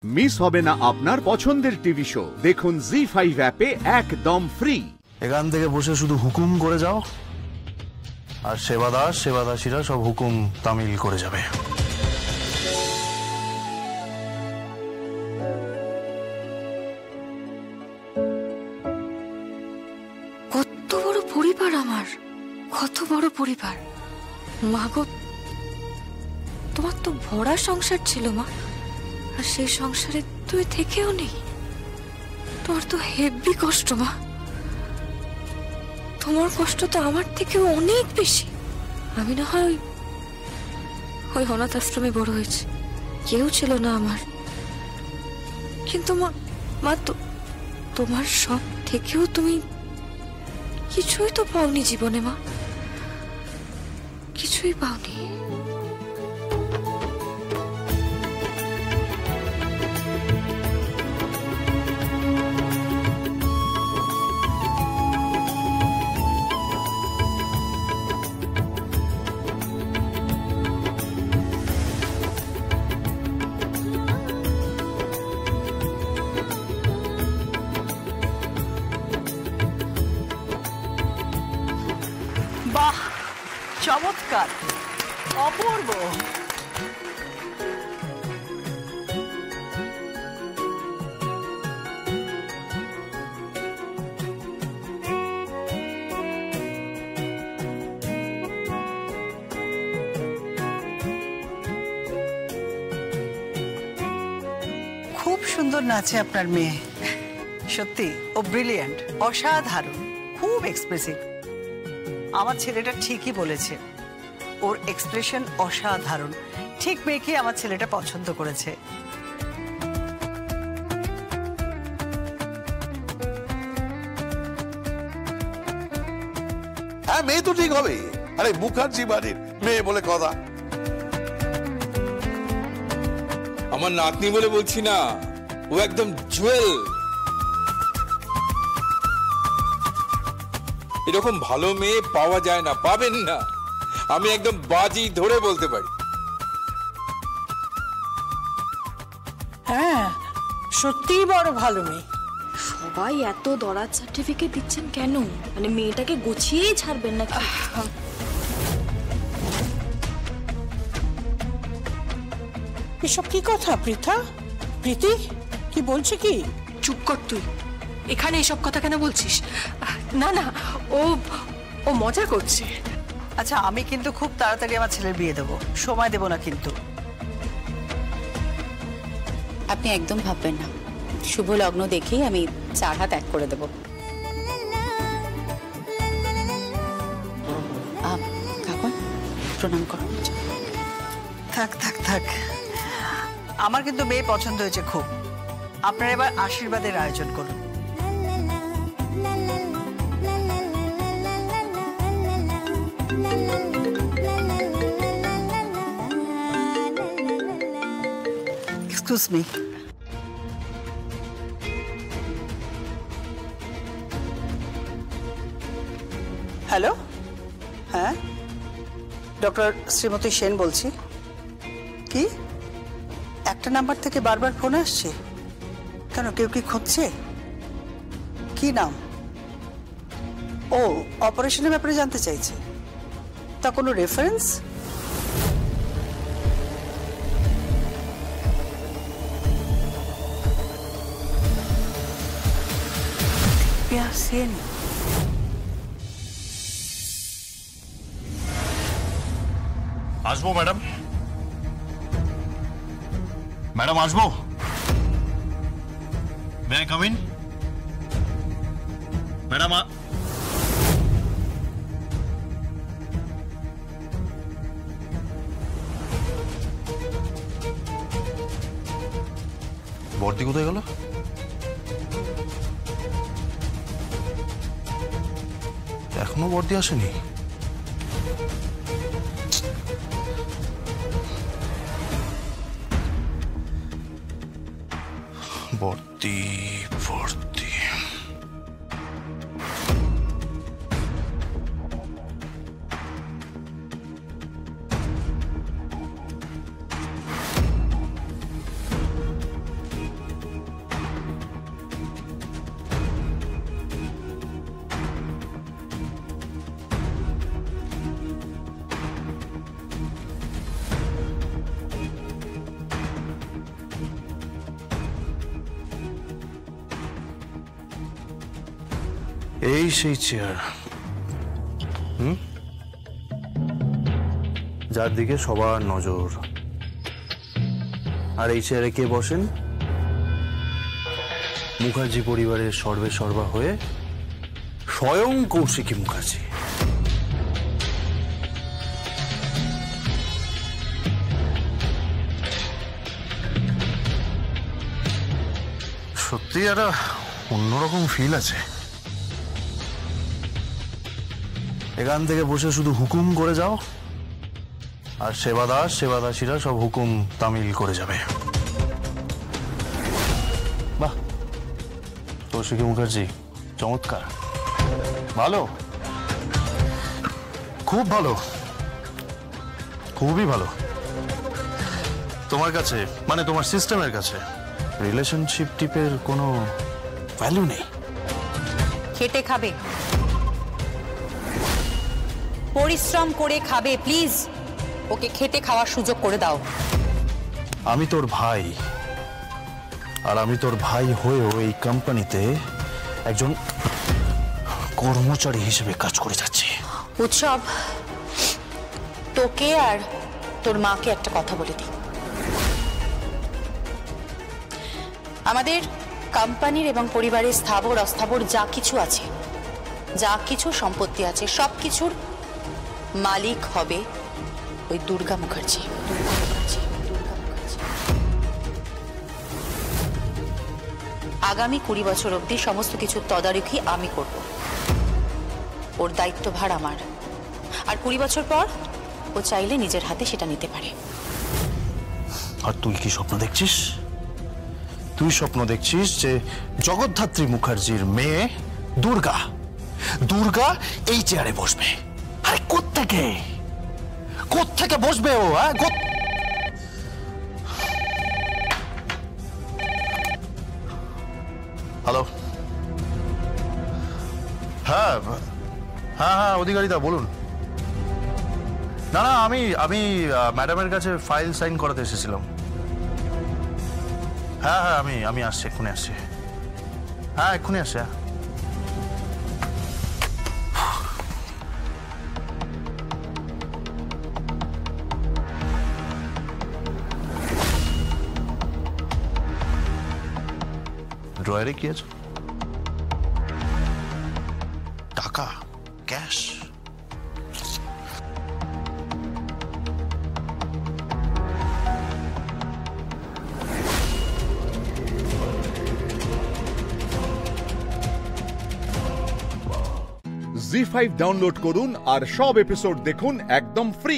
Miss হবে না আপনার পছন্দের টিভি শো। দেখুন জি5 অ্যাপে একদম ফ্রি। এখান থেকে বসে শুধু হুকুম করে যাও, আর সেবাদাস সেবাদাসীরা সব হুকুম তামিল করে যাবে। কত বড় পরিবার আমার, কত বড় পরিবার। মা গো, তোমার তো ভরা সংসার ছিল মা, আর সেই সংসারে তুই থেকেও নেই। তোমার তো হেভি কষ্ট মা। তোমার কষ্ট তো আমার থেকেও অনেক বেশি। আমি না হয় ওই অনাথ আশ্রমে বড় হয়েছে, কেউ ছিল না আমার। কিন্তু মা তোমার সব থেকেও তুমি কিছুই তো পাওনি জীবনে মা, কিছুই পাওনি। বাহ, চমৎকার, অপূর্ব। খুব সুন্দর নাচে আপনার মেয়ে, সত্যি ও ব্রিলিয়ান্ট, অসাধারণ, খুব এক্সপ্রেসিভ। আমার ছেলেটা ঠিকই বলেছে, ওর এক্সপ্রেশন অসাধারণ। ঠিক মেয়েকে আমার ছেলেটা পছন্দ করেছে। হ্যাঁ, মেয়ে তো ঠিক হবে। আরে মুখার্জি বাড়ির মেয়ে বলে কথা। আমার নাতনি বলে বলছি না, ও একদম জুয়েল। এরকম ভালো মেয়ে পাওয়া যায় না, পাবেন না। আমি একদম বাজি ধরে বলতে পারি। হ্যাঁ, সত্যিই বড় ভালো মেয়ে। সবাই এত দরাজ সার্টিফিকেট দিচ্ছেন কেন? মানে মেয়েটাকে গুছিয়েই ছাড়বেন নাকি? এসব কি কথা পৃথা? প্রীতি কি বলছে কি? চুপ কর তুই, এখানে এসব কথা কেন বলছিস? না না, ও মজা করছে। আচ্ছা, আমি কিন্তু খুব তাড়াতাড়ি আমার ছেলের বিয়ে দেবো, সময় দেবো না কিন্তু। আপনি একদম ভাববেন না, শুভ লগ্ন দেখেই আমি 4 হাত এক করে দেব। কাকন, প্রণাম করো। থাক থাক থাক, আমার কিন্তু মেয়ে পছন্দ হয়েছে খুব। আপনারা এবার আশীর্বাদের আয়োজন করুন। Excuse me. হ্যালো, হ্যাঁ, ডক্টর শ্রীমতী সেন বলছি। কি একটা নাম্বার থেকে বারবার ফোন আসছে কেন? কেউ কি খুঁজছে? কি নাম? ও অপারেশনের ব্যাপারে জানতে চাইছে। তা কোনো রেফারেন্স? সেন, আসবো ম্যাডাম? ম্যাডাম আসবো? May I come in? Madam বর্দি কোথায় গেল? এখনো বর্দি আসেনি। বর্দি বর্দি এই সেই চেয়ার, যার দিকে সবার নজর। আর এই চেয়ারে কে বসেন? মুখার্জি পরিবারের সর্বে সর্বা হয়ে স্বয়ং কৌশিকী মুখার্জি। সত্যি একটা অন্যরকম ফিল আছে। এখান থেকে বসে শুধু হুকুম করে যাও, আর সেবাদাস সেবাদাসীরা সব হুকুম তামিল করে যাবে। বাহ, কৌশিকী মুখার্জি, চমৎকার, ভালো, খুব ভালো, খুবই ভালো। তোমার কাছে, মানে তোমার সিস্টেমের কাছে রিলেশনশিপ টিপের কোনো ভ্যালু নেই। খেটে খাবে, পরিশ্রম করে খাবে, প্লিজ ওকে খেটে খাওয়ার সুযোগ করে দাও। আমি তোর ভাই, আর আমি তোর ভাই হয়েও এই কোম্পানিতে একজন কর্মচারী হিসেবে কাজ করে যাচ্ছি। উৎসব, তোকে আর তোর মাকে একটা কথা বলে দিই। আমাদের কোম্পানির এবং পরিবারের স্থাবর অস্থাবর যা কিছু আছে, যা কিছু সম্পত্তি আছে, সব কিছুর মালিক হবে ওই দুর্গা মুখার্জি। আগামী 20 বছর অবধি সমস্ত কিছুর তদারকি আমি করব। ওর দায়িত্বভার আমার। আর 20 বছর পর ও চাইলে নিজের হাতে সেটা নিতে পারে। আর তুই কি স্বপ্ন দেখছিস? তুই স্বপ্ন দেখছিস যে জগদ্ধাত্রী মুখার্জির মেয়ে দুর্গা, দুর্গা এই চেয়ারে বসবে। আরে কোত্থেকে কোত্থেকে বসবে ও? হ্যালো, হ্যাঁ হ্যাঁ হ্যাঁ, অধিকারীদা বলুন। না না, আমি ম্যাডামের কাছে ফাইল সাইন করাতে এসেছিলাম। হ্যাঁ হ্যাঁ, আমি আসছি, এক্ষুনি আসছি। হ্যাঁ, এক্ষুনি আসছি। ড্রয়ারে কি আছে? টাকা, ক্যাশ। জি5 ডাউনলোড করুন আর সব এপিসোড দেখুন একদম ফ্রি।